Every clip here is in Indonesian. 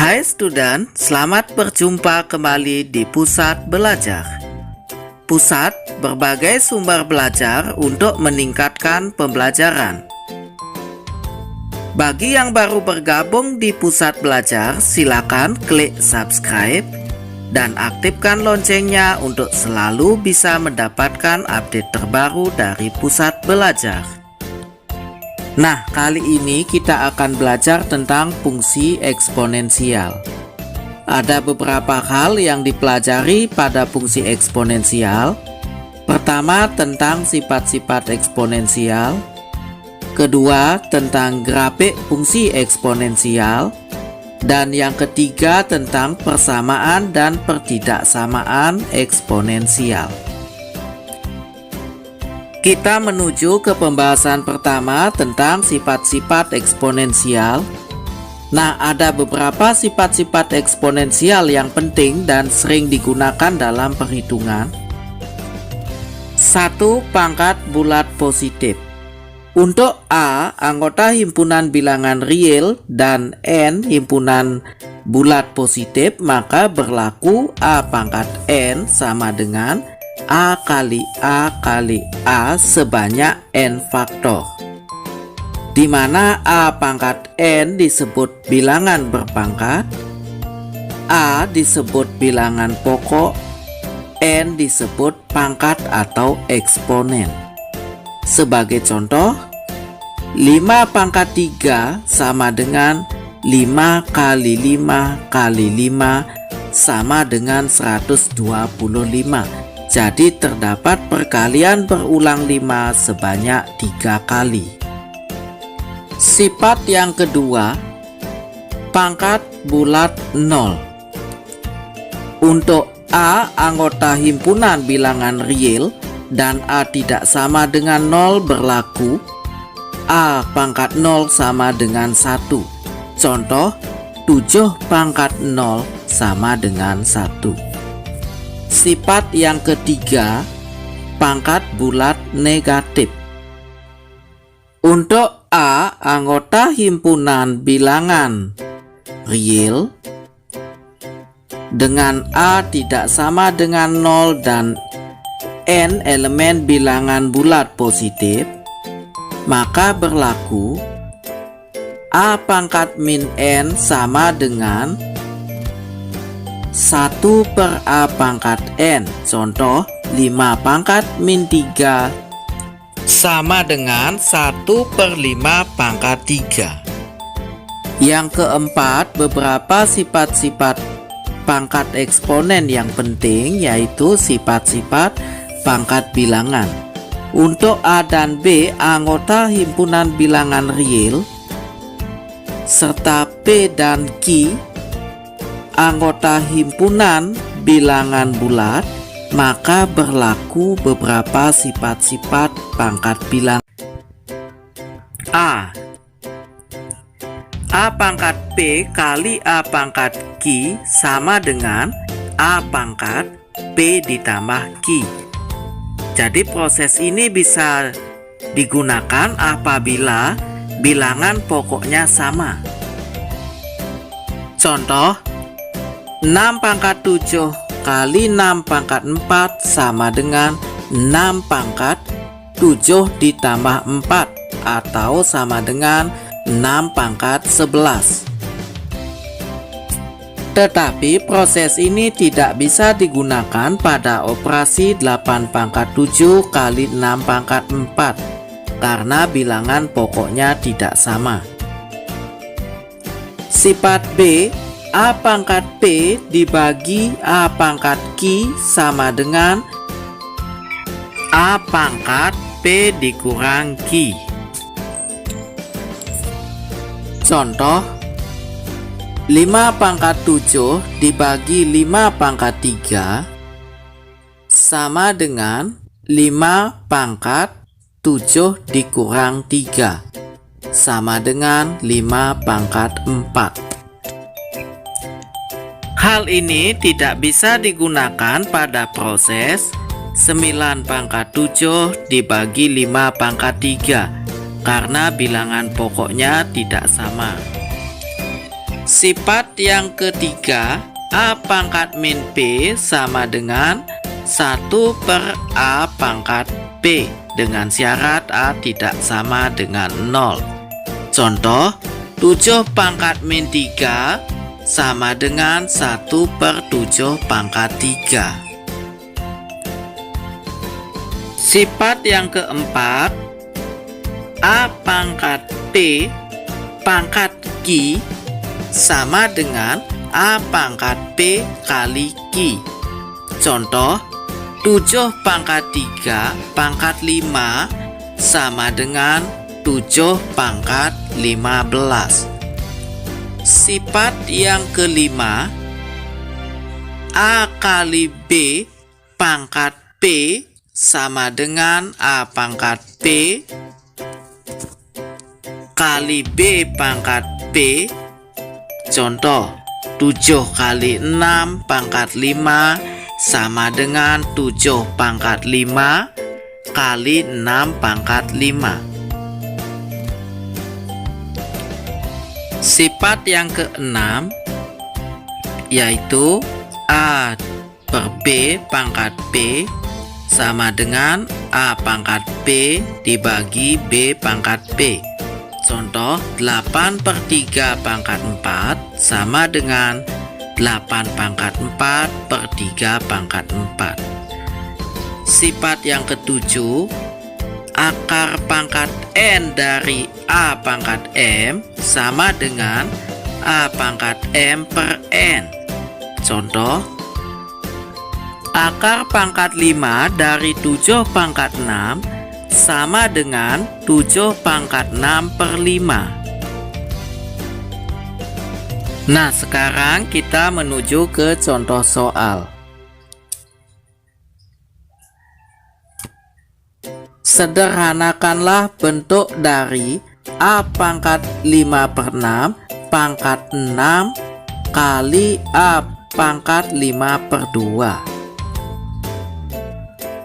Hai student, selamat berjumpa kembali di Pusat Belajar. Pusat berbagai sumber belajar untuk meningkatkan pembelajaran. Bagi yang baru bergabung di Pusat Belajar, silakan klik subscribe dan aktifkan loncengnya untuk selalu bisa mendapatkan update terbaru dari Pusat Belajar. Nah, kali ini kita akan belajar tentang fungsi eksponensial. Ada beberapa hal yang dipelajari pada fungsi eksponensial. Pertama, tentang sifat-sifat eksponensial. Kedua, tentang grafik fungsi eksponensial. Dan yang ketiga, tentang persamaan dan pertidaksamaan eksponensial. Kita menuju ke pembahasan pertama tentang sifat-sifat eksponensial. Nah, ada beberapa sifat-sifat eksponensial yang penting dan sering digunakan dalam perhitungan. 1. Pangkat bulat positif. Untuk A, anggota himpunan bilangan real, dan N, himpunan bulat positif, maka berlaku A pangkat N sama dengan A kali A kali A sebanyak N faktor, di mana A pangkat N disebut bilangan berpangkat, A disebut bilangan pokok, N disebut pangkat atau eksponen. Sebagai contoh, 5 pangkat 3 sama dengan 5 kali 5 kali 5 sama dengan 125. Jadi terdapat perkalian berulang 5 sebanyak 3 kali. Sifat yang kedua, pangkat bulat 0. Untuk A, anggota himpunan bilangan real, dan A tidak sama dengan 0 berlaku A pangkat 0 sama dengan 1. Contoh, 7 pangkat 0 sama dengan 1. Sifat yang ketiga, pangkat bulat negatif. Untuk A, anggota himpunan bilangan real, dengan A tidak sama dengan 0 dan N elemen bilangan bulat positif, maka berlaku A pangkat min N sama dengan 1 per A pangkat N. Contoh, 5 pangkat min 3 sama dengan 1 per 5 pangkat 3. Yang keempat, beberapa sifat-sifat pangkat eksponen yang penting, yaitu sifat-sifat pangkat bilangan. Untuk A dan B, anggota himpunan bilangan real, serta P dan Q, anggota himpunan bilangan bulat, maka berlaku beberapa sifat-sifat pangkat bilangan. A pangkat P kali A pangkat Q sama dengan A pangkat P ditambah Q. Jadi proses ini bisa digunakan apabila bilangan pokoknya sama. Contoh, 6 pangkat 7 kali 6 pangkat 4 sama dengan 6 pangkat 7 ditambah 4 atau sama dengan 6 pangkat 11. Tetapi proses ini tidak bisa digunakan pada operasi 8 pangkat 7 kali 6 pangkat 4 karena bilangan pokoknya tidak sama. Sifat B, A pangkat P dibagi A pangkat Q sama dengan A pangkat P dikurang Q. Contoh, 5 pangkat 7 dibagi 5 pangkat 3 sama dengan 5 pangkat 7 dikurang 3 sama dengan 5 pangkat 4. Hal ini tidak bisa digunakan pada proses 9 pangkat 7 dibagi 5 pangkat 3 karena bilangan pokoknya tidak sama. Sifat yang ketiga, A pangkat min B sama dengan 1 per A pangkat B dengan syarat A tidak sama dengan 0. Contoh, 7 pangkat min 3 sama dengan 1 per 7 pangkat 3. Sifat yang keempat, A pangkat P pangkat Q sama dengan A pangkat P kali Q. Contoh, 7 pangkat 3 pangkat 5 sama dengan 7 pangkat 15. Sifat yang kelima, A kali B pangkat P sama dengan A pangkat P kali B pangkat P. Contoh, 7 kali 6 pangkat 5 sama dengan 7 pangkat 5 kali 6 pangkat 5. Sifat yang keenam, yaitu A per B pangkat P sama dengan A pangkat P dibagi B pangkat P. Contoh, 8 per 3 pangkat 4 sama dengan 8 pangkat 4 per 3 pangkat 4. Sifat yang ketujuh, akar pangkat N dari A pangkat M sama dengan A pangkat M per N. Contoh, akar pangkat 5 dari 7 pangkat 6 sama dengan 7 pangkat 6 per 5. Nah, sekarang kita menuju ke contoh soal. Sederhanakanlah bentuk dari A pangkat 5 per 6 pangkat 6 kali A pangkat 5 per 2.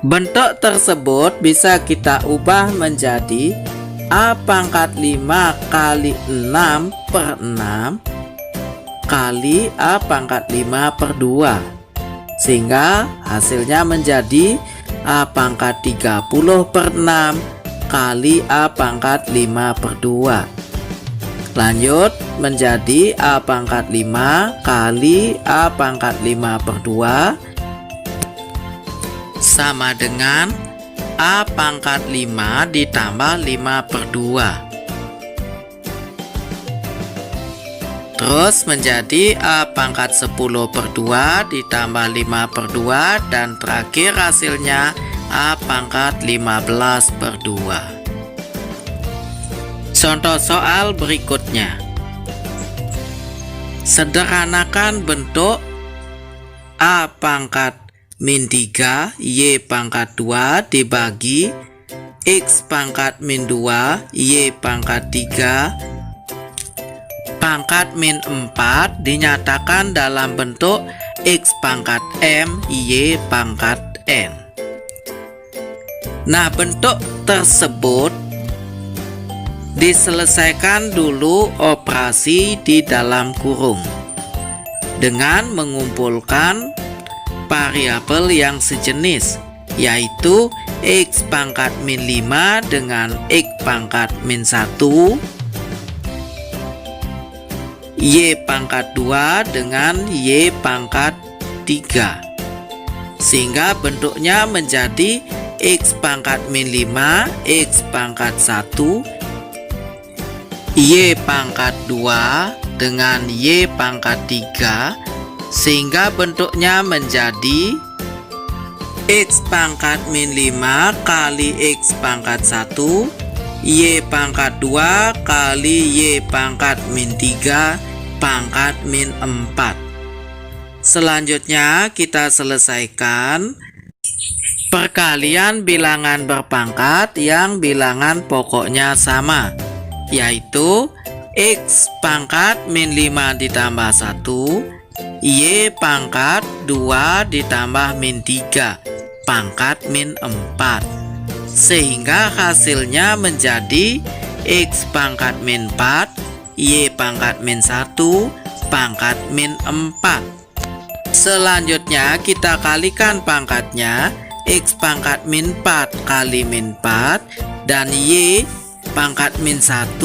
Bentuk tersebut bisa kita ubah menjadi A pangkat 5 kali 6 per 6 kali A pangkat 5 per 2. Sehingga hasilnya menjadi A pangkat 30 per 6 kali A pangkat 5 per 2. Lanjut menjadi A pangkat 5 kali A pangkat 5 per 2 sama dengan A pangkat 5 ditambah 5 per 2. Terus menjadi A pangkat 10 per 2 ditambah 5 per 2 dan terakhir hasilnya A pangkat 15 per 2. Contoh soal berikutnya. Sederhanakan bentuk A pangkat min 3 Y pangkat 2 dibagi X pangkat min 2 Y pangkat 3 pangkat min 4 dinyatakan dalam bentuk X pangkat M Y pangkat N. Nah, bentuk tersebut diselesaikan dulu operasi di dalam kurung dengan mengumpulkan variabel yang sejenis, yaitu X pangkat min 5 dengan X pangkat min 1, Y pangkat 2 dengan Y pangkat 3, sehingga bentuknya menjadi X pangkat min 5 X pangkat 1 Y pangkat 2 dengan Y pangkat 3, sehingga bentuknya menjadi X pangkat min 5 kali X pangkat 1 Y pangkat 2 kali Y pangkat min 3 pangkat min 4. Selanjutnya kita selesaikan perkalian bilangan berpangkat yang bilangan pokoknya sama, yaitu X pangkat min 5 ditambah 1 Y pangkat 2 ditambah min 3 pangkat min 4, sehingga hasilnya menjadi X pangkat min 4 Y pangkat min 1 pangkat min 4. Selanjutnya kita kalikan pangkatnya. X pangkat min 4 kali min 4 dan Y pangkat min 1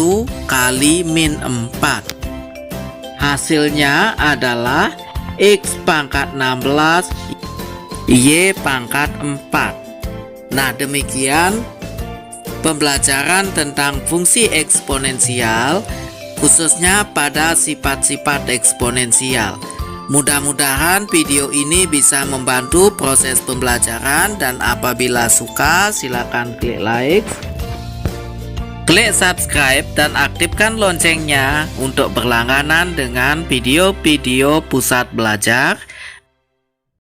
kali min 4. Hasilnya adalah X pangkat 16 Y pangkat 4. Nah, demikian pembelajaran tentang fungsi eksponensial, khususnya pada sifat-sifat eksponensial. Mudah-mudahan video ini bisa membantu proses pembelajaran, dan apabila suka silakan klik like, klik subscribe, dan aktifkan loncengnya untuk berlangganan dengan video-video pusat belajar